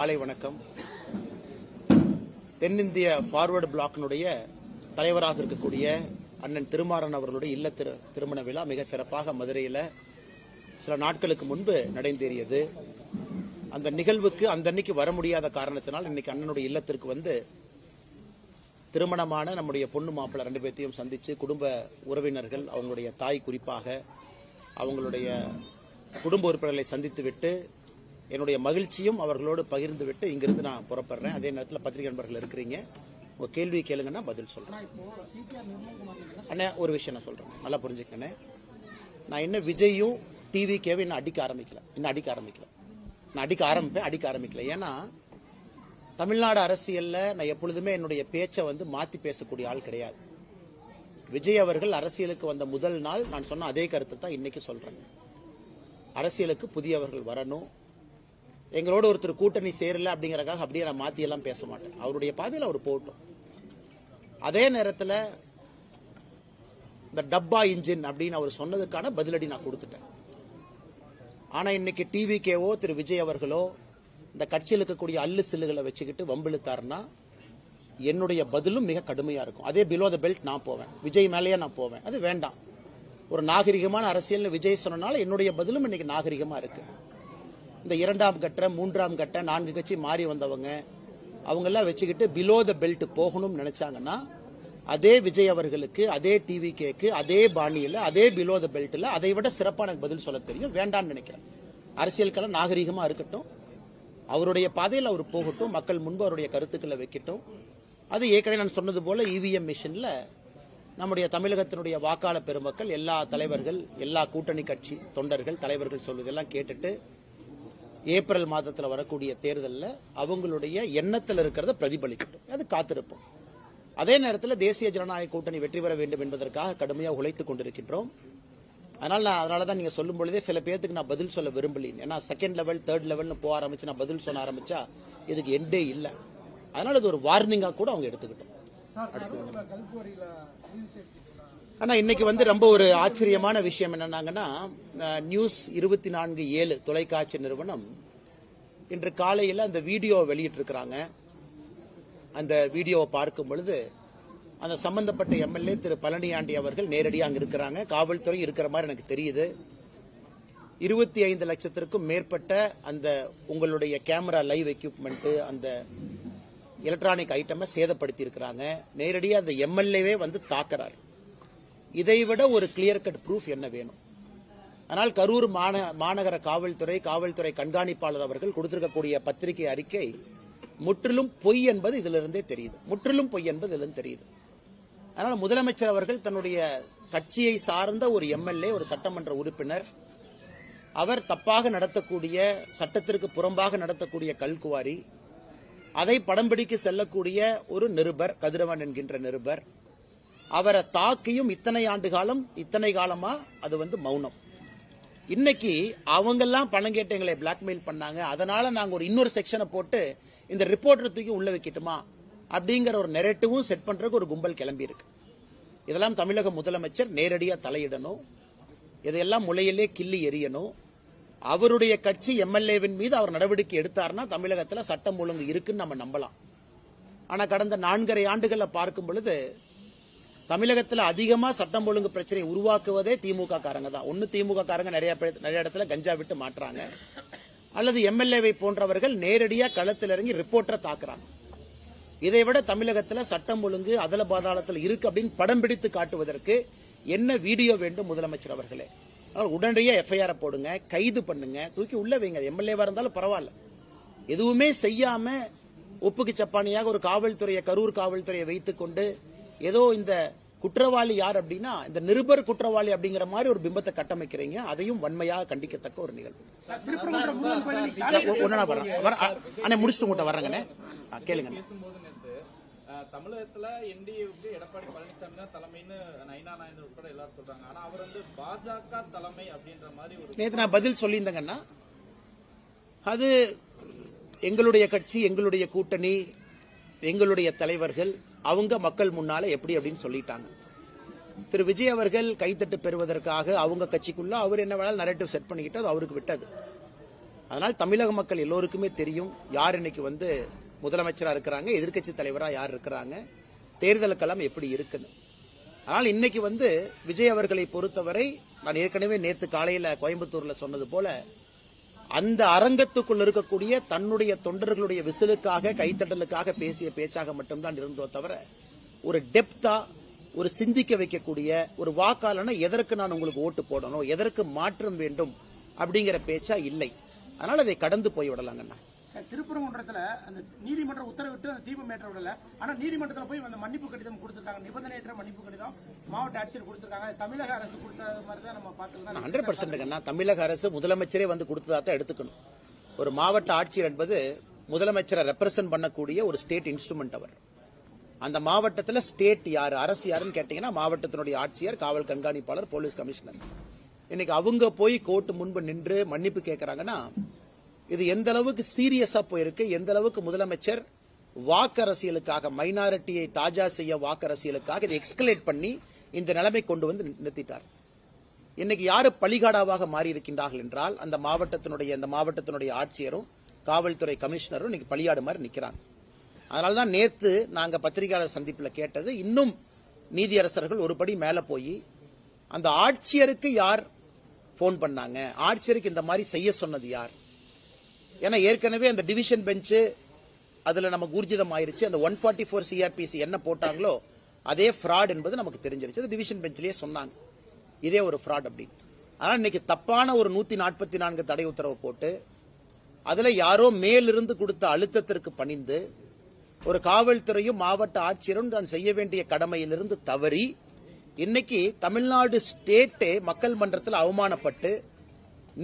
காலை வணக்கம். தென்னிந்திய ஃபார்வர்டு பிளாக்கினுடைய தலைவராக இருக்கக்கூடிய அண்ணன் திருமாறன் அவர்களுடைய இல்ல திருமண விழா மிக சிறப்பாக மதுரையில் சில நாட்களுக்கு முன்பு நடைந்தேறியது. அந்த நிகழ்வுக்கு அந்த அன்னைக்கு வர முடியாத காரணத்தினால் இன்னைக்கு அண்ணனுடைய இல்லத்திற்கு வந்து திருமணமான நம்முடைய பொண்ணு மாப்பிள்ளை 2 பேர்த்தையும் சந்தித்து குடும்ப உறவினர்கள், அவங்களுடைய தாய் குறிப்பாக அவங்களுடைய குடும்ப உறுப்பினர்களை சந்தித்து விட்டு என்னுடைய மகிழ்ச்சியும் அவர்களோடு பகிர்ந்து விட்டு இங்கிருந்து நான் புறப்படுறேன். அதே நேரத்தில் பத்திரிகை நண்பர்கள் இருக்கிறீங்க, உங்க கேள்வி கேளுங்கன்னா பதில் சொல்றேன். அண்ணா ஒரு விஷயம் நான் சொல்றேன், நல்லா புரிஞ்சுக்கண்ணே. நான் என்ன விஜயும் டிவிகேவும் இன்னும் அடிக்க ஆரம்பிக்கல. நான் அடிக்க ஆரம்பிக்கல. ஏன்னா தமிழ்நாடு அரசியல்ல நான் எப்பொழுதுமே என்னுடைய பேச்சை வந்து மாத்தி பேசக்கூடிய ஆள் கிடையாது. விஜய் அவர்கள் அரசியலுக்கு வந்த முதல் நாள் நான் சொன்ன அதே கருத்தை தான் இன்னைக்கு சொல்றேன். அரசியலுக்கு புதியவர்கள் வரணும், எங்களோட ஒருத்தர் கூட்டணி சேரல அப்படிங்கறதுக்காக அப்படியே நான் மாத்தி எல்லாம் பேச மாட்டேன். அவருடைய பாதையில் அவர் போகட்டும். அதே நேரத்தில் இந்த டப்பா இன்ஜின் அப்படின்னு அவர் சொன்னதுக்கான பதிலடி நான் கொடுத்துட்டேன். ஆனா இன்னைக்கு டிவிகேவோ திரு விஜய் அவர்களோ இந்த கட்சியில் இருக்கக்கூடிய அல்லு சில்லுகளை வச்சுக்கிட்டு வம்பிழுத்தாருன்னா என்னுடைய பதிலும் மிக கடுமையா இருக்கும். அதே பிலோ த பெல்ட் நான் போவேன், விஜய் மேலேயே நான் போவேன். அது வேண்டாம். ஒரு நாகரிகமான அரசியல் விஜய் சொன்னனால என்னுடைய பதிலும் இன்னைக்கு நாகரிகமா இருக்கு. இந்த 2ஆம் கட்ட 3ஆம் கட்ட 4 கட்சி மாறி வந்தவங்க அவங்கெல்லாம் வச்சுக்கிட்டு பிலோ த பெல்ட் போகணும்னு நினைச்சாங்கன்னா அதே விஜய் அவர்களுக்கு, அதே டிவிகேக்கு, அதே பாணியில், அதே பிலோ த பெல்ட்ல அதை விட சிறப்பான பதில் சொல்ல தெரியும். வேண்டாம்னு நினைக்கிறேன். அரசியலுக்கெல்லாம் நாகரிகமா இருக்கட்டும், அவருடைய பாதையில் அவர் போகட்டும், மக்கள் முன்பு அவருடைய கருத்துக்களை வைக்கட்டும். அது ஏற்கனவே நான் சொன்னது போல இவிஎம் மிஷின்ல நம்முடைய தமிழகத்தினுடைய வாக்காளர் பெருமக்கள், எல்லா தலைவர்கள், எல்லா கூட்டணி கட்சி தொண்டர்கள், தலைவர்கள் சொல்வதெல்லாம் கேட்டுட்டு ஏப்ரல் மாதத்தில் வரக்கூடிய தேர்தலில் அவங்களுடைய எண்ணத்தில் இருக்கிறத பிரதிபலிக்கட்டும். அது காத்திருப்போம். அதே நேரத்தில் தேசிய ஜனநாயக கூட்டணி வெற்றி பெற வேண்டும் என்பதற்காக கடுமையாக உழைத்துக் கொண்டிருக்கின்றோம். அதனால தான் நீங்க சொல்லும் பொழுதே சில பேருக்கு நான் பதில் சொல்ல விரும்பலேன். ஏன்னா 2nd லெவல் 3rd லெவல்னு போக ஆரம்பிச்சு நான் பதில் சொல்ல ஆரம்பிச்சா இதுக்கு எண்டே இல்லை. அதனால இது ஒரு வார்னிங்கா கூட அவங்க எடுத்துக்கிட்டோம். ஆனா இன்னைக்கு வந்து ரொம்ப ஒரு ஆச்சரியமான விஷயம் என்னன்னாங்கன்னா, நியூஸ் 24/7 தொலைக்காட்சி நிறுவனம் இன்று காலையில் அந்த வீடியோ வெளியிட்டு இருக்கிறாங்க. அந்த வீடியோவை பார்க்கும் பொழுது அந்த சம்பந்தப்பட்ட எம்எல்ஏ திரு பழனியாண்டி அவர்கள் நேரடியாக அங்க இருக்கிறாங்க. காவல்துறை இருக்கிற மாதிரி எனக்கு தெரியுது. 25 லட்சத்திற்கும் மேற்பட்ட அந்த உங்களுடைய கேமரா லைவ் எக்யூப்மெண்ட், அந்த எலக்ட்ரானிக் ஐட்டமை சேதப்படுத்தி இருக்கிறாங்க. நேரடியாக அந்த எம்எல்ஏவே வந்து தாக்குறாரு. இதைவிட ஒரு கிளியர் கட் ப்ரூஃப் என்ன வேணும்? ஆனால் கரூர் மாநகர காவல்துறை கண்காணிப்பாளர் அவர்கள் கொடுத்திருக்கக்கூடிய பத்திரிகை அறிக்கை முற்றிலும் பொய் என்பது இதிலிருந்தே தெரியுது. அதனால முதலமைச்சர் அவர்கள் தன்னுடைய கட்சியை சார்ந்த ஒரு எம்எல்ஏ, ஒரு சட்டமன்ற உறுப்பினர், அவர் தப்பாக நடத்தக்கூடிய, சட்டத்திற்கு புறம்பாக நடத்தக்கூடிய கல்குவாரி, அதை படம் பிடிக்க செல்லக்கூடிய ஒரு நிருபர், கதிரவன் என்கின்ற நிருபர், அவரை தாக்கியும் இத்தனை காலமா அது வந்து மௌனம். இன்னைக்கு அவங்கெல்லாம் பணம் கேட்டு எங்களை பிளாக்மெயில் பண்ணாங்க, அதனால நாங்க ஒரு இன்னொரு செக்ஷனை போட்டு இந்த ரிப்போர்ட்டர் தூக்கி உள்ள வைக்கட்டுமா அப்படிங்கிற ஒரு நெரேட்டிவும் செட் பண்றதுக்கு ஒரு கும்பல் கிளம்பி இருக்கு. இதெல்லாம் தமிழக முதலமைச்சர் நேரடியா தலையிடணும். இதையெல்லாம் முளையிலே கிள்ளி எறியணும். அவருடைய கட்சி எம்எல்ஏவின் மீது அவர் நடவடிக்கை எடுத்தார்னா தமிழகத்தில் சட்டம் ஒழுங்கு இருக்குன்னு நம்ம நம்பலாம். ஆனா கடந்த 4.5 ஆண்டுகளை பார்க்கும் பொழுது தமிழகத்தில் அதிகமா சட்டம் ஒழுங்கு பிரச்சனை உருவாக்குவதே திமுக காரங்க தான். ஒன்னு திமுக காரங்க நிறைய இடத்துல கஞ்சா விட்டு மாற்றாங்க, அல்லது எம்எல்ஏவை போன்றவர்கள் நேரடியா களத்தில் இறங்கி ரிப்போர்ட்டரை தாக்குறாங்க. இதை விட தமிழகத்தில் சட்டம் ஒழுங்கு அதல பாதாளத்தில் இருக்கு அப்படின்னு படம் பிடித்து காட்டுவதற்கு என்ன வீடியோ வேண்டும் முதலமைச்சர் அவர்களே? உடனடியாக எஃப்ஐஆர் போடுங்க, கைது பண்ணுங்க, தூக்கி உள்ள வைங்க. எம்எல்ஏவா இருந்தாலும் பரவாயில்ல. எதுவுமே செய்யாம ஒப்புக்கு சப்பானியாக ஒரு காவல்துறையை, கரூர் காவல்துறையை வைத்துக் கொண்டு ஏதோ இந்த குற்றவாளி யார் அப்படின்னா இந்த நிருபர் குற்றவாளி அப்படிங்கிற மாதிரி ஒரு பிம்பத்தை கட்டமைக்கிறீங்க. அதையும் வன்மையாக கண்டிக்கத்தக்க ஒரு நிகழ்வு. முடிச்சுட்டு உங்கள்கிட்ட வர்றேங்கண்ணே, கேளுங்க. தமிழகத்துல என்டிஏவுக்கு எடப்பாடி பழனிசாமி தான் தலைமைன்னு நைனா நாயந்தர் உட்பட எல்லாரும் சொல்றாங்க. ஆனா அவர் வந்து பாஜக தலைமை அப்படின்ற மாதிரி நேத்து நான் பதில் சொல்லியிருந்தேங்கன்னா, அது எங்களுடைய கட்சி, எங்களுடைய கூட்டணி, எங்களுடைய தலைவர்கள் அவங்க மக்கள் முன்னால எப்படி அப்படின்னு சொல்லிட்டாங்க. திரு விஜய் அவர்கள் கைத்தட்டு பெறுவதற்காக அவங்க கட்சிக்குள்ள அவர் என்ன வேணாலும் நரேட்டிவ் செட் பண்ணிக்கிட்டு அது அவருக்கு விட்டது. அதனால் தமிழக மக்கள் எல்லோருக்குமே தெரியும் யார் இன்னைக்கு வந்து முதலமைச்சராக இருக்கிறாங்க, எதிர்க்கட்சி தலைவராக யார் இருக்கிறாங்க, தேர்தலுக்கெல்லாம் எப்படி இருக்குன்னு. ஆனால் இன்னைக்கு வந்து விஜய் அவர்களை பொறுத்தவரை நான் ஏற்கனவே நேற்று காலையில் கோயம்புத்தூர்ல சொன்னது போல அந்த அரங்கத்துக்குள் இருக்கக்கூடிய தன்னுடைய தொண்டர்களுடைய விசிலுக்காக கைத்தட்டலுக்காக பேசிய பேச்சாக மட்டும்தான் இருந்தோ தவிர ஒரு டெப்தா ஒரு சிந்திக்க வைக்கக்கூடிய ஒரு வாக்காளன எதற்கு நான் உங்களுக்கு ஓட்டு போடணும், எதற்கு மாற்றம் வேண்டும் அப்படிங்கிற பேச்சா இல்லை. அதனால அதை கடந்து போய் விடலாங்கண்ணா. திருப்பரங்குன்றத்துல அந்த நீதிமன்றம் உத்தரவிட்டு அந்த தீபம் ஏற்ற விடல. ஆனா நீதிமன்றத்தில் போய் அந்த மன்னிப்பு கடிதம் கொடுத்திருக்காங்க, நிபந்தனையற்ற மன்னிப்பு கடிதம் மாவட்ட ஆட்சியர் கொடுத்திருக்காங்க. தமிழக அரசு கொடுத்த மாதிரி தான் நம்ம பார்த்துக்கலாம். 100% தமிழக அரசு முதலமைச்சரே வந்து கொடுத்ததா தான் எடுத்துக்கணும். ஒரு மாவட்ட ஆட்சியர் என்பது முதலமைச்சரை ரெப்ரசென்ட் பண்ணக்கூடிய ஒரு ஸ்டேட் இன்ஸ்ட்ருமெண்ட். அவர் அந்த மாவட்டத்தில் ஸ்டேட் யாரு, அரசு யாருன்னு கேட்டீங்கன்னா மாவட்டத்தினுடைய ஆட்சியர், காவல் கண்காணிப்பாளர், போலீஸ் கமிஷனர். இன்னைக்கு அவங்க போய் கோர்ட்டு முன்பு நின்று மன்னிப்பு கேட்கறாங்கன்னா இது எந்த அளவுக்கு சீரியஸா போயிருக்கு, எந்த அளவுக்கு முதலமைச்சர் வாக்கரசியலுக்காக மைனாரிட்டியை தாஜா செய்ய வாக்கரசியலுக்காக இதை எக்ஸ்கலேட் பண்ணி இந்த நிலைமை கொண்டு வந்து நிறுத்திட்டார். இன்னைக்கு யாரு பலிகாடாவாக மாறி இருக்கின்றார்கள் என்றால் அந்த மாவட்டத்தினுடைய ஆட்சியரும் காவல்துறை கமிஷனரும் இன்னைக்கு பலியாடு மாதிரி நிக்கிறாங்க. அதனால்தான் நேற்று நாங்க பத்திரிகையாளர் சந்திப்பில் கேட்டது, இன்னும் நீதியரசர்கள் ஒரு படி மேல போய் அந்த ஆட்சியருக்கு யார் போன் பண்ணாங்க, ஆட்சியருக்கு இந்த மாதிரி செய்ய சொன்னது யார்? ஏன்னா ஏற்கனவே அந்த டிவிஷன் பெஞ்சு அதுல நமக்கு ஊர்ஜிதம் ஆயிருச்சு. அந்த 144 CRPC என்ன போட்டாங்களோ அதே ஃப்ராட் என்பது நமக்கு தெரிஞ்சிருச்சு. அது டிவிஷன் பெஞ்சிலேயே சொன்னாங்க இதே ஒரு ஃப்ராட் அப்படின்னு. ஆனா இன்னைக்கு தப்பான ஒரு 144 தடை உத்தரவு போட்டு அதுல யாரோ மேலிருந்து கொடுத்த அழுத்தத்திற்கு பணிந்து ஒரு காவல்துறையும் மாவட்ட ஆட்சியரும் தான் செய்ய வேண்டிய கடமையிலிருந்து தவறி இன்னைக்கு தமிழ்நாடு ஸ்டேட்டே மக்கள் மன்றத்தில் அவமானப்பட்டு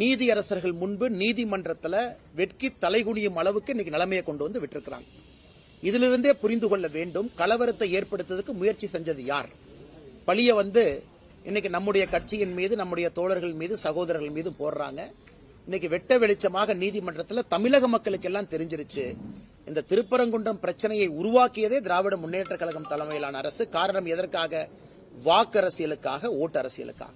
நீதியரசர்கள் முன்பு நீதிமன்றத்தில் வெட்கி தலைகுனியும் அளவுக்கு இன்னைக்கு நிலைமையை கொண்டு வந்து விட்டிருக்கிறாங்க. இதிலிருந்தே புரிந்து கொள்ள வேண்டும், கலவரத்தை ஏற்படுத்துவதற்கு முயற்சி செஞ்சது யார்? பழிய வந்து இன்னைக்கு நம்முடைய கட்சியின் மீது, நம்முடைய தோழர்கள் மீது, சகோதரர்கள் மீது போடுறாங்க. இன்னைக்கு வெட்ட வெளிச்சமாக நீதிமன்றத்தில் தமிழக மக்களுக்கு எல்லாம் தெரிஞ்சிருச்சு இந்த திருப்பரங்குன்றம் பிரச்சனையை உருவாக்கியதே திராவிட முன்னேற்ற கழகம் தலைமையிலான அரசு. காரணம் எதற்காக? வாக்கு அரசியலுக்காக, ஓட்டு அரசியலுக்காக.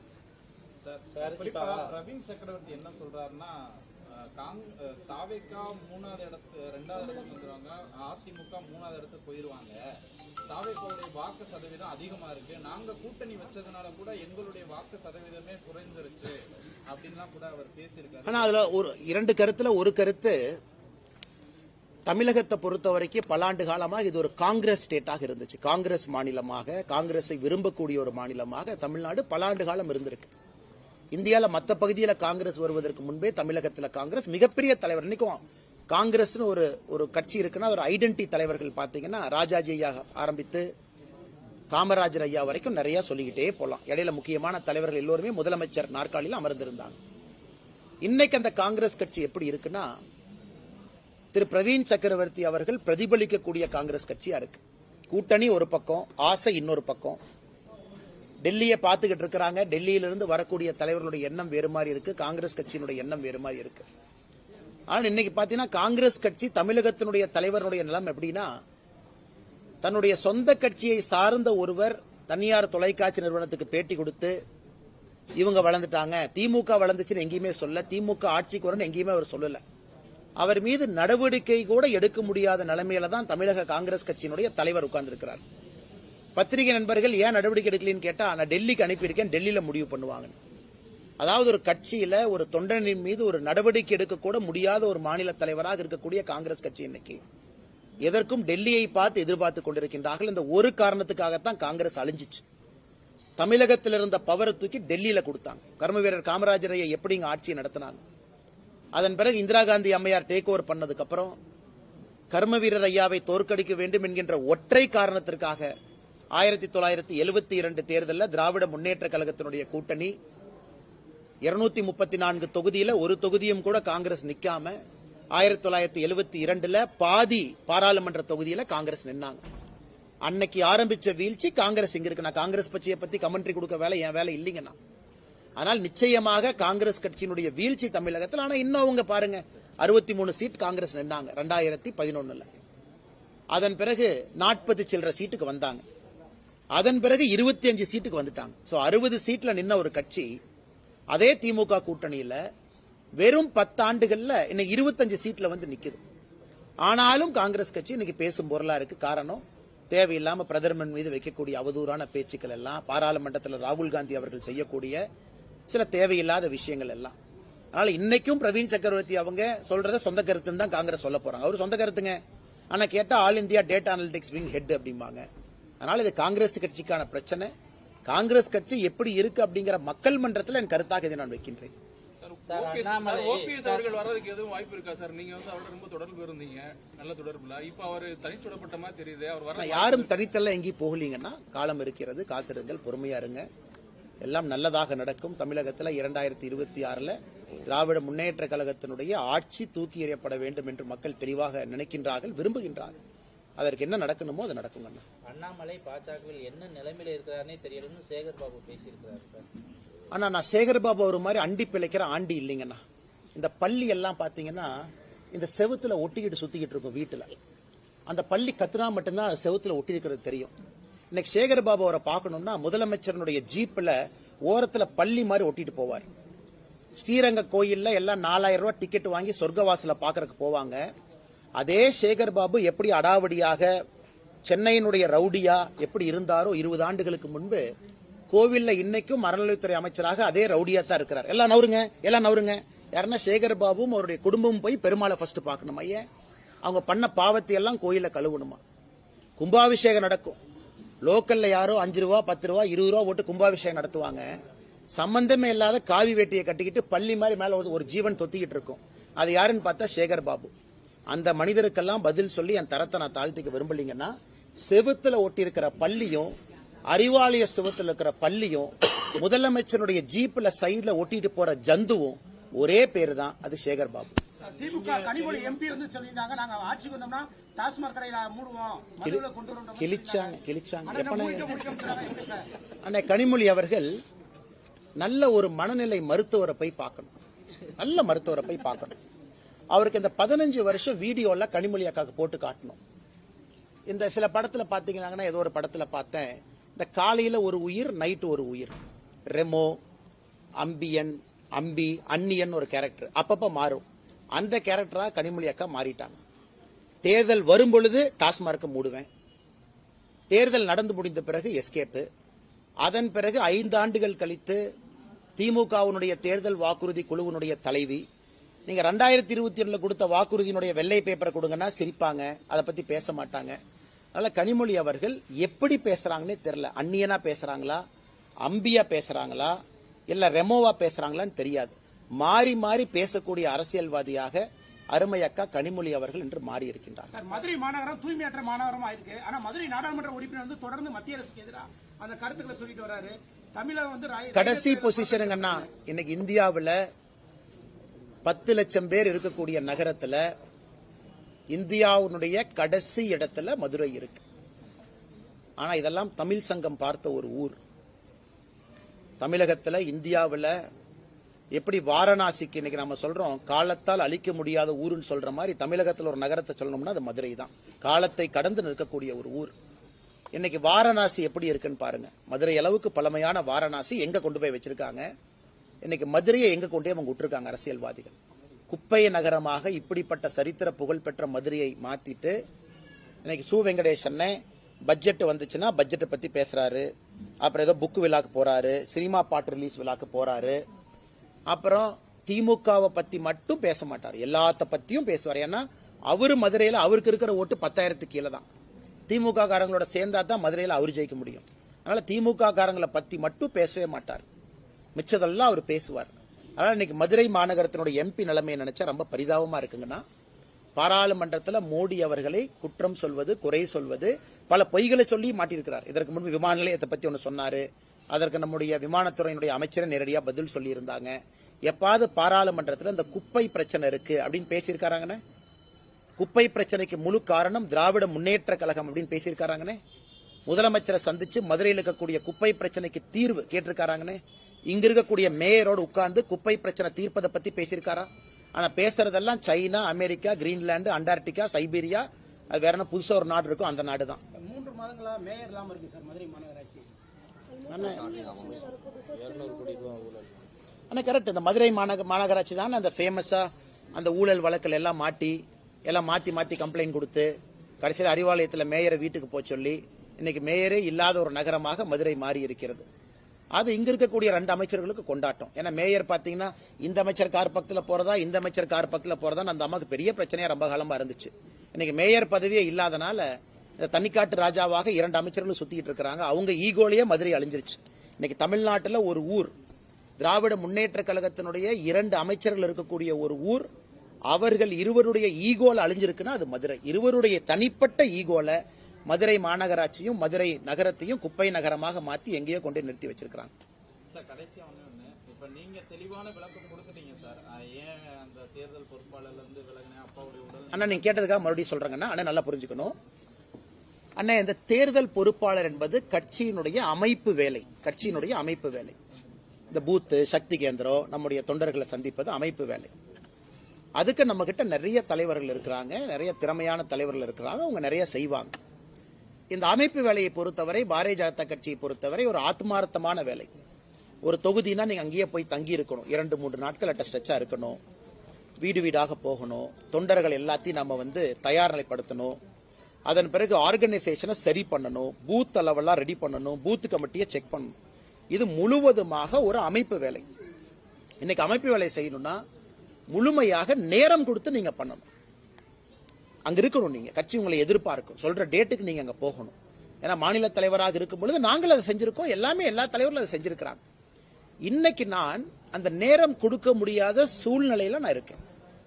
பிரவீன் சக்கரவர்த்தி என்ன சொல்றாருன்னா, தாவேகா 2வது இடத்துக்கு வந்துருவாங்க, அதிமுக 3வது இடத்துக்கு போயிருவாங்க, தாவேகாவுடைய வாக்கு சதவீதம் அதிகமா இருக்கு, நாங்க கூட்டணி வச்சதுனால கூட எங்களுடைய வாக்கு சதவீதமே குறைஞ்சிருச்சு அப்படின்லாம் கூட அவர் பேசியிருக்காரு. ஆனா அதுல ஒரு 2 கருத்துல ஒரு கருத்து, தமிழகத்தை பொறுத்த வரைக்கும் பல ஆண்டு காலமாக இது ஒரு காங்கிரஸ் ஸ்டேட்டாக இருந்துச்சு. காங்கிரஸ் மாநிலமாக, காங்கிரஸை விரும்பக்கூடிய ஒரு மாநிலமாக தமிழ்நாடு பல ஆண்டு காலம் இருந்திருக்கு. இந்தியாவில் மற்ற பகுதியில் காங்கிரஸ் வருவதற்கு முன்பே தமிழகத்தில் காங்கிரஸ் மிகப்பெரிய தலைவர். இன்னைக்கும் காங்கிரஸ் ஒரு கட்சி இருக்குன்னா ஒரு ஐடென்டி தலைவர்கள் பாத்தீங்கன்னா ராஜாஜி ஐயா ஆரம்பித்து காமராஜர் ஐயா வரைக்கும் நிறைய சொல்லிக்கிட்டே போலாம். இடையில முக்கியமான தலைவர்கள் எல்லோருமே முதலமைச்சர் நாற்காலியில் அமர்ந்திருந்தாங்க. இன்னைக்கு அந்த காங்கிரஸ் கட்சி எப்படி இருக்குன்னா திரு பிரவீன் சக்கரவர்த்தி அவர்கள் பிரதிபலிக்கக்கூடிய காங்கிரஸ் கட்சியா இருக்கு. கூட்டணி ஒரு பக்கம், ஆசை இன்னொரு பக்கம். டெல்லியை பார்த்துக்கிட்டு இருக்கிறாங்க. டெல்லியிலிருந்து வரக்கூடிய தலைவர்களுடைய எண்ணம் வேறு மாதிரி இருக்கு, காங்கிரஸ் கட்சியினுடைய எண்ணம் வேறு மாதிரி இருக்கு. ஆனா இன்னைக்கு பாத்தீங்கன்னா காங்கிரஸ் கட்சி தமிழகத்தினுடைய தலைவருடைய நிலம் எப்படின்னா, தன்னுடைய சொந்த கட்சியை சார்ந்த ஒருவர் தனியார் தொலைக்காட்சி நிறுவனத்துக்கு பேட்டி கொடுத்து இவங்க வளர்ந்துட்டாங்க, திமுக வளர்ந்துச்சுன்னு எங்கேயுமே சொல்ல, திமுக ஆட்சிக்கு வரணும் எங்கேயுமே அவர் சொல்லல. அவர் மீது நடவடிக்கை கூட எடுக்க முடியாத நிலைமையில தான் தமிழக காங்கிரஸ் கட்சியினுடைய தலைவர் உட்கார்ந்து இருக்கிறார். பத்திரிகை நண்பர்கள் ஏன் நடவடிக்கை எடுக்கலன்னு கேட்டா, நான் டெல்லிக்கு அனுப்பியிருக்கேன், டெல்லியில முடிவு பண்ணுவாங்க. அதாவது ஒரு கட்சியில ஒரு தொண்டனின் மீது ஒரு நடவடிக்கை எடுக்க கூட முடியாத ஒரு மாநில தலைவராக இருக்கக்கூடிய காங்கிரஸ் கட்சி இன்னைக்கு எதற்கும் டெல்லியை பார்த்து எதிர்பார்த்து கொண்டிருக்கின்றார்கள். இந்த ஒரு காரணத்துக்காகத்தான் காங்கிரஸ் அழிஞ்சிச்சு. தமிழகத்தில் இருந்த பவரை தூக்கி டெல்லியில கொடுத்தாங்க. கர்ம வீரர் காமராஜரையை எப்படி இங்க ஆட்சியை நடத்தினாங்க. அதன் பிறகு இந்திரா காந்தி அம்மையார் டேக் ஓவர் பண்ணதுக்கு அப்புறம் கர்ம வீரர் ஐயாவை தோற்கடிக்க வேண்டும் என்கின்ற ஒற்றை காரணத்திற்காக 1972 தேர்தலில் திராவிட முன்னேற்ற கழகத்தினுடைய கூட்டணி 234 தொகுதியில ஒரு தொகுதியும் கூட காங்கிரஸ் நிக்காம 1972 பாதி பாராளுமன்ற தொகுதியில காங்கிரஸ் நின்னாங்க. அன்னைக்கு ஆரம்பிச்ச வீழ்ச்சி காங்கிரஸ் இங்க இருக்கு. நான் காங்கிரஸ் கட்சியை பத்தி கமெண்ட்ரி கொடுக்க வேலை என் வேலை இல்லைங்கண்ணா. ஆனால் நிச்சயமாக காங்கிரஸ் கட்சியினுடைய வீழ்ச்சி தமிழகத்தில். ஆனா இன்னும் அவங்க பாருங்க 63 சீட் காங்கிரஸ் நின்னாங்க 2011. அதன் பிறகு 40 சில்லற சீட்டுக்கு வந்தாங்க. அதன் பிறகு 25 சீட்டுக்கு வந்துட்டாங்க. 60 சீட்ல நின்ன ஒரு கட்சி அதே திமுக கூட்டணியில வெறும் 10 ஆண்டுகள்ல இன்னைக்கு 25 சீட்ல வந்து நிக்குது. ஆனாலும் காங்கிரஸ் கட்சி இன்னைக்கு பேசும் பொருளா இருக்கு. காரணம், தேவையில்லாம பிரதமர் மீது வைக்கக்கூடிய அவதூறான பேச்சுக்கள் எல்லாம், பாராளுமன்றத்தில் ராகுல் காந்தி அவர்கள் செய்யக்கூடிய சில தேவையில்லாத விஷயங்கள் எல்லாம். அதனால இன்னைக்கும் பிரவீன் சக்கரவர்த்தி அவங்க சொல்றத சொந்த கருத்துன்னு தான் காங்கிரஸ் சொல்ல போறாங்க. அவர் சொந்த கருத்துங்க. ஆனா கேட்டா all India data analytics wing head அப்படிம்பாங்க. அதனால இது காங்கிரஸ் கட்சிக்கான பிரச்சனை. காங்கிரஸ் கட்சி எப்படி இருக்கு அப்படிங்கிற மக்கள் மன்றத்தில் என் கருத்தாக இதை நான் வைக்கின்றேன். ஓபிஎஸ் அவர்கள் வர்றதுக்கு எதுவும் வாய்ப்பு இருக்கா சார்? நீங்க வந்து அவரோட ரொம்ப தொடர்பு இருந்தீங்க, நல்ல தொடர்புல. இப்ப அவர் தனிச்சுடப்பட்ட மாதிரி தெரியுது. அவர் வர யாரும் தனித்தல்ல எங்கேயும் போகலீங்கன்னா காலம் இருக்கிறது, காத்திருங்கள், பொறுமையா இருங்க, எல்லாம் நல்லதாக நடக்கும். தமிழகத்தில் 2026 திராவிட முன்னேற்ற கழகத்தினுடைய ஆட்சி தூக்கி எறியப்பட வேண்டும் என்று மக்கள் தெளிவாக நினைக்கின்றார்கள், விரும்புகின்றார்கள். அதற்கு என்ன நடக்கணுமோ அது நடக்குங்க. அண்ணாமலை பாஜகவில் என்ன நிலைமையில இருக்கிறாரே தெரியலன்னு சேகர் பாபு பேசியிருக்கிறாரு சார். ஆனா நான் சேகர் பாபு ஒரு மாதிரி அண்டி பிழைக்கிற ஆண்டி இல்லைங்கண்ணா. இந்த பள்ளி எல்லாம் பாத்தீங்கன்னா இந்த செவுத்துல ஒட்டிக்கிட்டு சுத்திக்கிட்டு இருக்கும் வீட்டுல. அந்த பள்ளி கத்துனா மட்டும்தான் செவுத்துல ஒட்டி இருக்கிறது தெரியும். இன்னைக்கு சேகர் பாபு அவரை பார்க்கணும்னா முதலமைச்சருடைய ஜீப்ல ஓரத்துல பள்ளி மாதிரி ஒட்டிட்டு போவார். ஸ்ரீரங்க கோயில்ல எல்லாம் 4000 ரூபாய் டிக்கெட் வாங்கி சொர்க்கவாசல பாக்குறதுக்கு போவாங்க. அதே சேகர் பாபு எப்படி அடாவடியாக சென்னையினுடைய ரவுடியா எப்படி இருந்தாரோ 20 ஆண்டுகளுக்கு முன்பு, கோவில்ல இன்னைக்கும் அறநிலையத்துறை அமைச்சராக அதே ரவுடியா தான் இருக்கிறார். எல்லாம் நவருங்க. யாருன்னா சேகர் பாபுவும் அவருடைய குடும்பமும் போய் பெருமாளை ஃபர்ஸ்ட் பார்க்கணும். ஐயா, அவங்க பண்ண பாவத்தை எல்லாம் கோயில கழுவணுமா? கும்பாபிஷேகம் நடக்கும். லோக்கல்ல யாரோ 5 ரூபா 10 ரூபா 20 ரூபா போட்டு கும்பாபிஷேகம் நடத்துவாங்க. சம்பந்தமே இல்லாத காவி வேட்டியை கட்டிக்கிட்டு பள்ளி மாதிரி மேல ஒரு ஜீவன் தொத்திக்கிட்டு இருக்கும். அது யாருன்னு பார்த்தா சேகர் பாபு. அந்த மனிதருக்கெல்லாம் பதில் சொல்லி என் தரத்தை நான் தாழ்த்திக்க விரும்பலீங்கன்னா, செவுத்துல ஒட்டி இருக்கிற பள்ளியும் அறிவாலய செவுத்துல இருக்கிற பள்ளியும் முதலமைச்சருடைய ஜீப்ல சைட்ல ஒட்டிட்டு போற ஜந்துவும் ஒரே பேரு தான், அது சேகர் பாபு. திமுக கனிமொழி எம்பி வந்து சொல்லியிருந்தாங்க, நாங்க ஆட்சிக்கு வந்தோம்னா டாஸ்மாக் கடையில மூடுவோம், மதுவில கொண்டு வரோம். கிழிச்சாங்க. அண்ணே கனிமொழி அவர்கள் நல்ல ஒரு மனநிலை மருத்துவரை போய் பார்க்கணும். நல்ல மருத்துவரை போய் பார்க்கணும். அவருக்கு இந்த 15 வருஷம் வீடியோல கனிமொழி அக்காக்கு போட்டு காட்டணும். இந்த சில படத்துல பாத்தீங்கன்னா, ஏதோ ஒரு படத்துல பார்த்தேன், இந்த காலையில ஒரு உயிர், நைட்டு ஒரு உயிர். ரெமோ, அம்பியன், அம்பி, அன்னியன் ஒரு கேரக்டர் அப்பப்ப மாறும். அந்த கேரக்டரா கனிமொழி அக்கா மாறிட்டாங்க. தேர்தல் வரும் பொழுது டாஸ்மார்க்க மூடுவேன், தேர்தல் நடந்து முடிந்த பிறகு எஸ்கேப்பு, அதன் பிறகு 5 ஆண்டுகள் கழித்து திமுகவினுடைய தேர்தல் வாக்குறுதி குழுவினுடைய தலைவி. நீங்க 2021 கொடுத்த வாக்குறுதியினுடைய வெள்ளை பேப்பரை கொடுங்கன்னா சிரிப்பாங்க, அதை பத்தி பேச மாட்டாங்க. அதனால கனிமொழி அவர்கள் எப்படி பேசுறாங்கன்னே தெரியல. அந்நியனா பேசுறாங்களா, அம்பியா பேசுறாங்களா, இல்ல ரெமோவா பேசுறாங்களான்னு தெரியாது. மாறி மாறி பேசக்கூடிய அரசியல்வாதியாக அருமை அக்கா கனிமொழி அவர்கள் என்று மாறி இருக்கின்றார். மதுரை மாநகரம் தூய்மையற்ற மாநகரமா இருக்கு. ஆனா மதுரை நாடாளுமன்ற உறுப்பினர் வந்து தொடர்ந்து மத்திய அரசுக்கு எதிராக அந்த கருத்துக்களை சொல்லிட்டு வராரு. தமிழகம் வந்து கடைசி பொசிஷனுங்கன்னா, இன்னைக்கு இந்தியாவில் 10 லட்சம் பேர் இருக்கக்கூடிய நகரத்துல இந்தியாவுடைய கடைசி இடத்துல மதுரை இருக்கு. ஆனா இதெல்லாம் தமிழ் சங்கம் பார்த்த ஒரு ஊர். தமிழகத்துல இந்தியாவில் எப்படி வாரணாசிக்கு இன்னைக்கு நம்ம சொல்றோம் காலத்தால் அழிக்க முடியாத ஊருன்னு சொல்ற மாதிரி, தமிழகத்தில் ஒரு நகரத்தை சொல்லணும்னா அது மதுரை தான். காலத்தை கடந்து நிற்கக்கூடிய ஒரு ஊர். இன்னைக்கு வாரணாசி எப்படி இருக்குன்னு பாருங்க. மதுரை அளவுக்கு பழமையான வாரணாசி எங்க கொண்டு போய் வச்சிருக்காங்க. இன்னைக்கு மதுரையை எங்க கொண்டே அவங்க விட்டுருக்காங்க அரசியல்வாதிகள். குப்பை நகரமாக இப்படிப்பட்ட சரித்திர புகழ்பெற்ற மதுரையை மாத்திட்டு, இன்னைக்கு சு வெங்கடேசன் பட்ஜெட் வந்துச்சுன்னா பட்ஜெட்டை பத்தி பேசுறாரு, அப்புறம் ஏதோ புக் விழாக்கு போறாரு, சினிமா பாட்டு ரிலீஸ் விழாக்கு போறாரு, அப்புறம் திமுகவை பத்தி மட்டும் பேச மாட்டார், எல்லாத்த பத்தியும் பேசுவார். ஏன்னா அவரு மதுரையில அவருக்கு இருக்கிற ஓட்டு 10,000 கீழே தான். திமுக காரங்களோட சேர்ந்தா தான் மதுரையில அவர் ஜெயிக்க முடியும். அதனால திமுக காரங்களை பத்தி மட்டும் பேசவே மாட்டார், மிச்சதெல்லாம் அவர் பேசுவார். அதனால இன்னைக்கு மதுரை மாநகரத்தினுடைய எம்பி நிலைமையை நினைச்சா ரொம்ப பரிதாபமா இருக்குங்கன்னா, பாராளுமன்றத்தில் மோடி அவர்களை குற்றம் சொல்வது, குறை சொல்வது, பல பொய்களை சொல்லி மாட்டியிருக்கிறார். இதற்கு முன்பு விமான நிலையத்தை பத்தி ஒன்று சொன்னாரு, அதற்கு நம்முடைய விமானத்துறையினுடைய அமைச்சரை நேரடியாக பதில் சொல்லி இருந்தாங்க. எப்பாவது பாராளுமன்றத்தில் இந்த குப்பை பிரச்சனை இருக்கு அப்படின்னு பேசியிருக்காங்கன்னு, குப்பை பிரச்சனைக்கு முழு காரணம் திராவிட முன்னேற்ற கழகம் அப்படின்னு பேசியிருக்காங்கன்னு, முதலமைச்சரை சந்திச்சு மதுரையில் இருக்கக்கூடிய குப்பை பிரச்சனைக்கு தீர்வு கேட்டிருக்காங்கன்னு, இங்க இருக்கக்கூடிய மேயரோடு உட்கார்ந்து குப்பை பிரச்சனை தீர்ப்பதை பத்தி பேசியிருக்காரா? ஆனா பேசுறதெல்லாம் China, America, Greenland, Antarctica, Siberia, அது வேற என்ன புதுசா ஒரு நாடு இருக்கும், அந்த நாடு தான். 3 மாதங்களா மேயர் இல்லாம இருக்கு சார் மதுரை மாநகராட்சி. ஆனால் கரெக்ட், இந்த மதுரை மாநகராட்சி தான் அந்த ஃபேமஸா அந்த ஊழல் வழக்கில் எல்லாம் மாற்றி மாற்றி கம்ப்ளைண்ட் கொடுத்து கடைசியில் அறிவாலயத்தில் மேயரை வீட்டுக்கு போக சொல்லி இன்னைக்கு மேயரே இல்லாத ஒரு நகரமாக மதுரை மாறி இருக்கிறது. அது இங்க இருக்கக்கூடிய 2 அமைச்சர்களுக்கு கொண்டாட்டம். ஏன்னா மேயர் பாத்தீங்கன்னா இந்த அமைச்சர் கார் பக்கத்தில் போறதா இந்த அமைச்சர் கார் பக்கத்தில் போறதா அந்த அம்மாக்கு பெரிய பிரச்சனையா ரொம்ப காலமா இருந்துச்சு. இன்னைக்கு மேயர் பதவியே இல்லாதனால இந்த தனிக்காட்டு ராஜாவாக 2 அமைச்சர்களும் சுத்திட்டு இருக்காங்க. அவங்க ஈகோலயே மதுரை அழிஞ்சிருச்சு. இன்னைக்கு தமிழ்நாட்டில் ஒரு ஊர், திராவிட முன்னேற்ற கழகத்தினுடைய 2 அமைச்சர்கள் இருக்கக்கூடிய ஒரு ஊர், அவர்கள் இருவருடைய ஈகோல அழிஞ்சிருக்குன்னா அது மதுரை. இருவருடைய தனிப்பட்ட ஈகோல மதுரை மாநகராட்சியும் மதுரை நகரத்தையும் குப்பை நகரமாக மாத்தி எங்கேயோ கொண்டு நிறுத்தி வச்சிருக்காங்க. சார் கடைசியா ஒண்ணு, இப்ப நீங்க தெளிவான விளக்கம் கொடுத்துட்டீங்க சார், ஏன் அந்த தேர்தல் பொறுப்பாளர்ல இருந்து விலகின அப்பாவுடைய உடல். அண்ணா நீங்க கேட்டதுக்காக மறுபடியும் சொல்றாங்கன்னா அண்ணா நல்லா புரிஞ்சுக்கணும். அண்ணா இந்த தேர்தல் பொறுப்பாளர் என்பது கட்சியினுடைய அமைப்பு வேலை, கட்சியினுடைய அமைப்பு வேலை. இந்த பூத்து சக்தி கேந்திரம் நம்முடைய தொண்டர்களை சந்திப்பது அமைப்பு வேலை. அதுக்கு நம்ம கிட்ட நிறைய தலைவர்கள் இருக்கிறாங்க, நிறைய திறமையான தலைவர்கள் இருக்கிறாங்க, அவங்க நிறைய செய்வாங்க. இந்த அமைப்பு வேலையை பொறுத்தவரை பாரதிய ஜனதா கட்சியை பொறுத்தவரை ஒரு ஆத்மார்த்தமான வேலை. ஒரு தொகுதினா நீங்க அங்கேயே போய் தங்கி இருக்கணும், 2-3 நாட்கள் ஸ்ட்ரெச்சா இருக்கணும், வீடு வீடாக போகணும், தொண்டர்கள் எல்லாத்தையும் நம்ம தயார் நிலைப்படுத்தணும், அதன் பிறகு ஆர்கனைசேஷனை சரி பண்ணணும், பூத் அளவெல்லாம் ரெடி பண்ணணும், பூத் கமிட்டியை செக் பண்ணணும். இது முழுவதுமாக ஒரு அமைப்பு வேலை. இன்னைக்கு அமைப்பு வேலை செய்யணும்னா முழுமையாக நேரம் கொடுத்து நீங்க பண்ணணும். அங்க இருக்கணும், நீங்க கட்சி உங்களை எதிர்பார்க்கும், சொல்ற டேட்டுக்கு நீங்க அங்க போகணும். ஏன்னா மாநில தலைவராக இருக்கும் பொழுது நாங்கள் அதை செஞ்சிருக்கோம், எல்லா தலைவர்களும் அதை செஞ்சிருக்கிறாங்க. இன்னைக்கு நான் அந்த நேரம் கொடுக்க முடியாத சூழ்நிலையில நான் இருக்கேன்.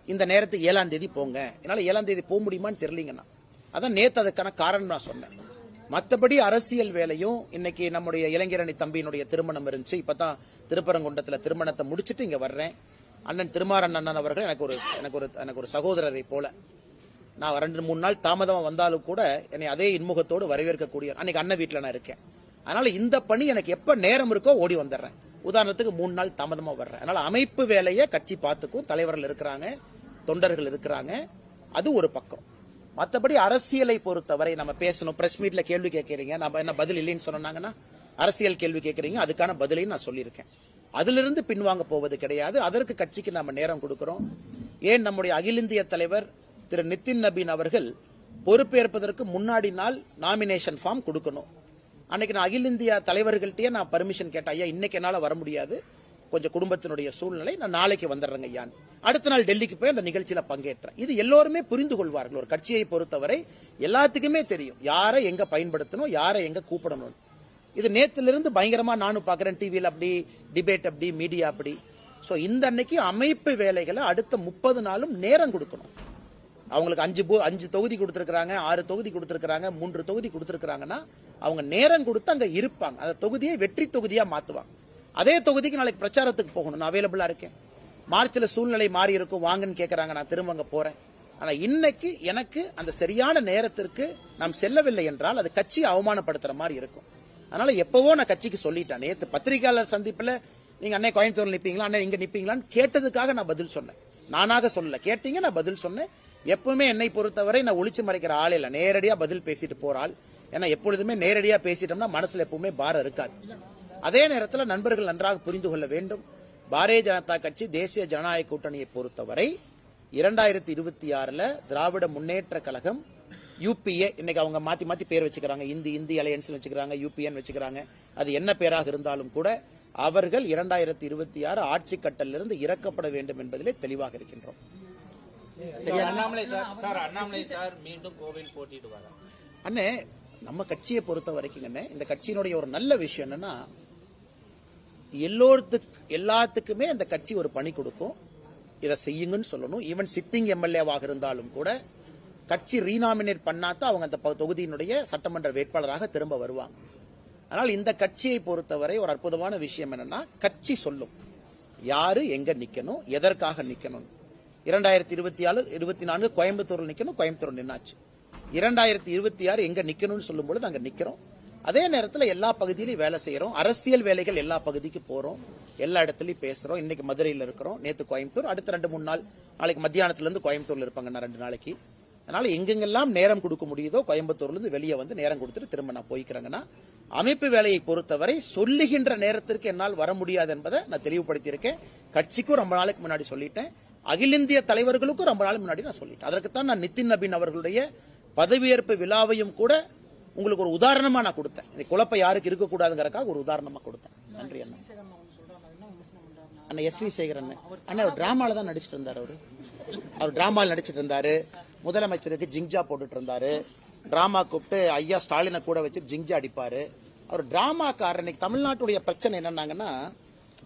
இந்த நேரத்துக்கு 7ஆம் தேதி போங்க, என்னால 7ஆம் தேதி போக முடியுமான்னு தெரியலீங்கன்னா அதான் நேத்து அதுக்கான காரணம் நான் சொன்னேன். மற்றபடி அரசியல் வேலையும் இன்னைக்கு நம்முடைய இளைஞரணி தம்பியினுடைய திருமணம் இருந்துச்சு, இப்பதான் திருப்பரங்குன்றத்துல திருமணத்தை முடிச்சுட்டு இங்க வர்றேன். அண்ணன் திருமாறன் அண்ணன் அவர்கள் எனக்கு ஒரு சகோதரரை போல. நான் 2-3 நாள் தாமதமா வந்தாலும் கூட என்னை அதே இன்முகத்தோடு வரவேற்கக்கூடிய அன்னைக்கு அண்ணன் வீட்டில் நான் இருக்கேன். அதனால இந்த பணி எனக்கு எப்ப நேரம் இருக்கோ ஓடி வந்துடுறேன். உதாரணத்துக்கு 3 நாள் தாமதமா வர்றேன். அதனால அமைப்பு வேலையை கட்சி பார்த்துக்கும், தலைவர்கள் இருக்கிறாங்க, தொண்டர்கள் இருக்கிறாங்க, அது ஒரு பக்கம். மற்றபடி அரசியலை பொறுத்தவரை நம்ம பேசணும். பிரஸ் மீட்ல கேள்வி கேட்கறீங்க, நம்ம என்ன பதில் இல்லைன்னு சொன்னாங்கன்னா அரசியல் கேள்வி கேட்கறீங்க, அதுக்கான பதிலையும் நான் சொல்லியிருக்கேன். அதிலிருந்து பின்வாங்க போவது கிடையாது. அதற்கு கட்சிக்கு நம்ம நேரம் கொடுக்கிறோம். ஏன் நம்முடைய அகில இந்திய தலைவர் திரு நிதின் நபீன் அவர்கள் பொறுப்பேற்பதற்கு முன்னாடி நாள் நாமினேஷன் ஃபார்ம் கொடுக்கணும். அன்னைக்கு நான் அகில இந்திய தலைவர்கள்ட்டே நான் பர்மிஷன் கேட்டேன், ஐயா இன்னைக்கு என்னால வர முடியாது, கொஞ்சம் குடும்பத்தினுடைய சூழ்நிலை, நான் நாளைக்கு வந்துடுறேங்க ஐயான்னு. அடுத்த நாள் டெல்லிக்கு போய் அந்த நிகழ்ச்சியில பங்கேற்றேன். இது எல்லோருமே புரிந்து கொள்வார்கள். ஒரு கட்சியை பொறுத்தவரை எல்லாத்துக்குமே தெரியும் யாரை எங்க பயன்படுத்தணும், யாரை எங்க கூப்பிடணும். இது நேத்திலிருந்து பயங்கரமா நானும் பாக்குறேன், டிவியில் அப்படி டிபேட், அப்படி மீடியா அப்படி. சோ இந்த அன்னைக்கு அமைப்பு வேலைகளை அடுத்த 30 நாளும் நேரம் கொடுக்கணும். அவங்களுக்கு 5 தொகுதி கொடுத்திருக்காங்க, 6 தொகுதி கொடுத்திருக்காங்க, 3 தொகுதி கொடுத்திருக்காங்கன்னா அவங்க நேரம் கொடுத்து அங்க இருப்பாங்க. அந்த தொகுதியை வெற்றி தொகுதியா மாத்துவாங்க. அதே தொகுதிக்கு நாளைக்கு பிரச்சாரத்துக்கு போகணும், நான் அவைலபிளா இருக்கேன். மார்ச்ல சூழ்நிலை மாறி இருக்கும், வாங்கன்னு கேட்கறாங்க, நான் திரும்ப அங்க போறேன். ஆனா இன்னைக்கு எனக்கு அந்த சரியான நேரத்திற்கு நாம் செல்லவில்லை என்றால் அது கட்சியை அவமானப்படுத்துற மாதிரி இருக்கும். அதனால எப்பவோ நான் கட்சிக்கு சொல்லிட்டேன். நேற்று பத்திரிகையாளர் சந்திப்புல நீங்க அண்ணே கோயம்புத்தூர்ல நிப்பீங்களா, அண்ணே இங்க நிப்பீங்களான்னு கேட்டதுக்காக நான் பதில் சொன்னேன். நானாக சொல்லல, கேட்டீங்க, நான் பதில் சொன்னேன். எப்பவுமே என்னை பொறுத்தவரை நான் ஒளிச்சு மறைக்கிற ஆள் இல்ல, நேரடியா பதில் பேசிட்டு போறாள். ஏன்னா எப்பொழுதுமே நேரடியா பேசிட்டோம்னா மனசுல எப்பவுமே பாரம் இருக்காது. அதே நேரத்தில் நண்பர்கள் நன்றாக புரிந்து கொள்ள வேண்டும், பாரதிய ஜனதா கட்சி தேசிய ஜனநாயக கூட்டணியை பொறுத்தவரை 2026 திராவிட முன்னேற்ற கழகம் யூபிஏ, இன்னைக்கு அவங்க மாத்தி மாத்தி பேர் வச்சுக்கிறாங்க, இந்தி அலையன்ஸ் வச்சுக்கிறாங்க, யூபிஎன் வச்சுக்கிறாங்க. அது என்ன பேராக இருந்தாலும் கூட அவர்கள் 2026 ஆட்சி கட்டலிலிருந்து இறக்கப்பட வேண்டும் என்பதிலே தெளிவாக இருக்கின்றோம். அண்ணாமலை சார் மீண்டும் கோவில் போட்டிடுவாங்க. அண்ணே நம்ம கட்சியை பொறுத்த வரைக்கும் இந்த கட்சியினுடைய ஒரு நல்ல விஷயம் என்னன்னா எல்லாத்துக்குமே அந்த கட்சி ஒரு பணி கொடுக்கும், இதை செய்யுங்கன்னு சொல்லணும். ஈவன் சிட்டிங் எம்எல்ஏவாக இருந்தாலும் கூட கட்சி ரீநாமினேட் பண்ணாதான் அவங்க அந்த தொகுதியினுடைய சட்டமன்ற வேட்பாளராக திரும்ப வருவாங்க. ஆனால் இந்த கட்சியை பொறுத்தவரை ஒரு அற்புதமான விஷயம் என்னன்னா கட்சி சொல்லும் யாரு எங்க நிக்கணும், எதற்காக நிக்கணும். 2024 கோயம்புத்தூர்ல நிக்கணும், கோயம்புத்தூர் நின்னாச்சு. 2026 எங்க நிக்கணும்னு சொல்லும் பொழுது அங்க நிக்கிறோம். அதே நேரத்தில் எல்லா பகுதியிலும் வேலை செய்யறோம். அரசியல் வேலைகள் எல்லா பகுதிக்கு போறோம், எல்லா இடத்துலயும் பேசுறோம். இன்னைக்கு மதுரையில் இருக்கிறோம், நேத்து கோயம்புத்தூர், அடுத்த 2-3 நாள், நாளைக்கு மத்தியானத்துல இருந்து கோயம்புத்தூர்ல இருப்பாங்க 2 நாளைக்கு. அதனால எங்கெங்கெல்லாம் நேரம் கொடுக்க முடியுதோ கோயம்புத்தூர்ல இருந்து வெளியே வந்து நேரம் கொடுத்துட்டு திரும்ப நான் போய்க்கிறேங்கன்னா, அமைப்பு வேலையை பொறுத்தவரை சொல்லுகின்ற நேரத்திற்கு என்னால் வர முடியாது என்பதை நான் தெளிவுபடுத்தியிருக்கேன். கட்சிக்கும் ரொம்ப நாளுக்கு முன்னாடி சொல்லிட்டேன், அகில இந்திய தலைவர்களுக்கும் ரொம்ப நாள் முன்னாடி நான் சொல்லிட்டேன். அதற்குத்தான் நான் நிதின் நபீன் அவர்களுடைய பதவியேற்பு விழாவையும் கூட உங்களுக்கு ஒரு உதாரணமா நான் கொடுத்தேன். இந்த குழப்பம் யாருக்கு இருக்கக்கூடாதுங்கிறக்காக ஒரு உதாரணமா கொடுத்தேன். நன்றி அண்ணா. அண்ணா எஸ் வி சேகர் அண்ணா அவர் டிராமால தான் நடிச்சிட்டு இருந்தார். அவர் டிராமாவில் நடிச்சிட்டு இருந்தாரு. முதலமைச்சருக்கு ஜிங்ஜா போட்டுட்டு இருந்தாரு. டிராமா கூப்பிட்டு ஐயா ஸ்டாலினை கூட வச்சு ஜிங்ஜா அடிப்பாரு. அவர் டிராமாக்காரர். இன்னைக்கு தமிழ்நாட்டுடைய பிரச்சனை என்னன்னாங்கன்னா,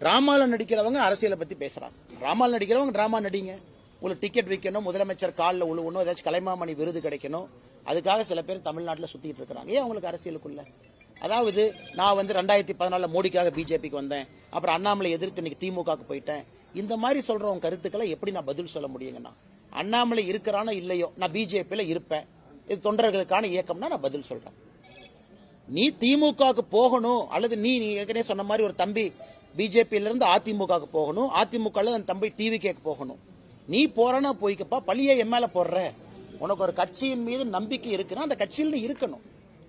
டிராமாவில் நடிக்கிறவங்க அரசியலை பத்தி பேசுறாங்க. டிராமாவில் நடிக்கிறவங்க டிராமா நடிங்க. உங்களுக்கு டிக்கெட் விற்கணும், முதலமைச்சர் காலில் உழுவணும், ஏதாச்சும் கலைமாமணி விருது கிடைக்கணும், அதுக்காக சில பேர் தமிழ்நாட்டில் சுத்திட்டு இருக்கிறாங்க. ஏன் அவங்களுக்கு அரசியலுக்குள்ள? அதாவது நான் வந்து 2014 மோடிக்காக பிஜேபிக்கு வந்தேன், அப்புறம் அண்ணாமலை எதிர்த்து இன்னைக்கு திமுகவுக்கு போயிட்டேன், இந்த மாதிரி சொல்றவங்க கருத்துக்களை எப்படி நான் பதில் சொல்ல முடியுங்கன்னா? அண்ணாமலை இருக்கிறானோ இல்லையோ, நான் பிஜேபியில இருப்பேன், இது தொண்டர்களுக்கான இயக்கம்னா நான் பதில் சொல்றேன். நீ திமுகவுக்கு போகணும், அல்லது நீ ஏற்கனவே சொன்ன மாதிரி ஒரு தம்பி பிஜேபியில இருந்து அதிமுகவுக்கு போகணும், அதிமுக அந்த தம்பி டிவிகேக்கு போகணும். நீ போறனா போய்க்கப்பா, பழிய என் மேல போடுற. உனக்கு ஒரு கட்சியின் மீது நம்பிக்கை இருக்குன்னா அந்த கட்சியில் இருக்கணும்.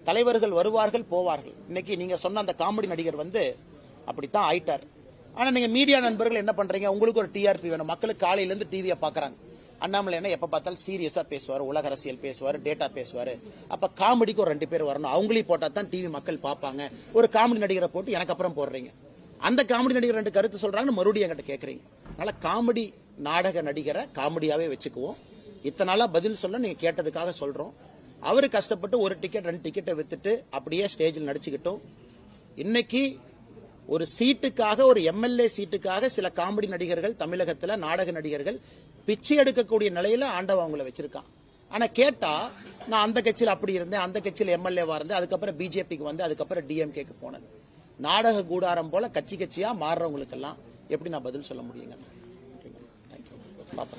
தலைவர்கள் வருவார்கள் போவார்கள். இன்னைக்கு நீங்க சொன்ன அந்த காமெடி நடிகர் வந்து அப்படித்தான் ஆயிட்டார். ஆனா நீங்க மீடியா நண்பர்கள் என்ன பண்றீங்க? உங்களுக்கு ஒரு டிஆர்பி வேணும். மக்களுக்கு காலையில இருந்து டிவியை பாக்குறாங்க. அண்ணாமலை என்ன எப்ப பார்த்தாலும் சீரியஸா பேசுவார், உலக அரசியல் பேசுவார், டேட்டா பேசுவார். அப்ப காமெடிக்கு ஒரு 2 பேர் வரணும். அவங்களையும் போட்டா தான் டிவி மக்கள் பார்ப்பாங்க. ஒரு காமெடி நடிகரை போட்டு எனக்கு அப்புறம் போடுறீங்க. அந்த காமெடி நடிகர் 2 கருத்து சொல்றாங்கன்னு மறுபடியும் என்கிட்ட கேட்கறீங்க. அதனால காமெடி நாடக நடிகரை காமெடியாவே வச்சுக்குவோம். இத்தனை நாளா பதில் சொல்ல நீங்க கேட்டதுக்காக சொல்றோம். அவரு கஷ்டப்பட்டு ஒரு டிக்கெட் 2 டிக்கெட்டை வித்துட்டு அப்படியே ஸ்டேஜில் நடிச்சுக்கிட்டோம். இன்னைக்கு ஒரு சீட்டுக்காக, ஒரு எம்எல்ஏ சீட்டுக்காக சில காமெடி நடிகர்கள் தமிழகத்துல, நாடக நடிகர்கள் பிச்சை எடுக்கக்கூடிய நிலையில ஆண்டவன் அவங்கள வச்சிருக்கான். ஆனா கேட்டா நான் அந்த கட்சியில் அப்படி இருந்தேன், அந்த கட்சியில் எம்எல்ஏவா இருந்தேன், அதுக்கப்புறம் பிஜேபிக்கு வந்து அதுக்கப்புறம் டிஎம்கேக்கு போனேன். நாடக கூடாரம் போல கட்சி கட்சியா மாறுறவங்களுக்கெல்லாம் எப்படி நான் பதில் சொல்ல முடியுங்க? தேங்க்யூ. பாப்பா.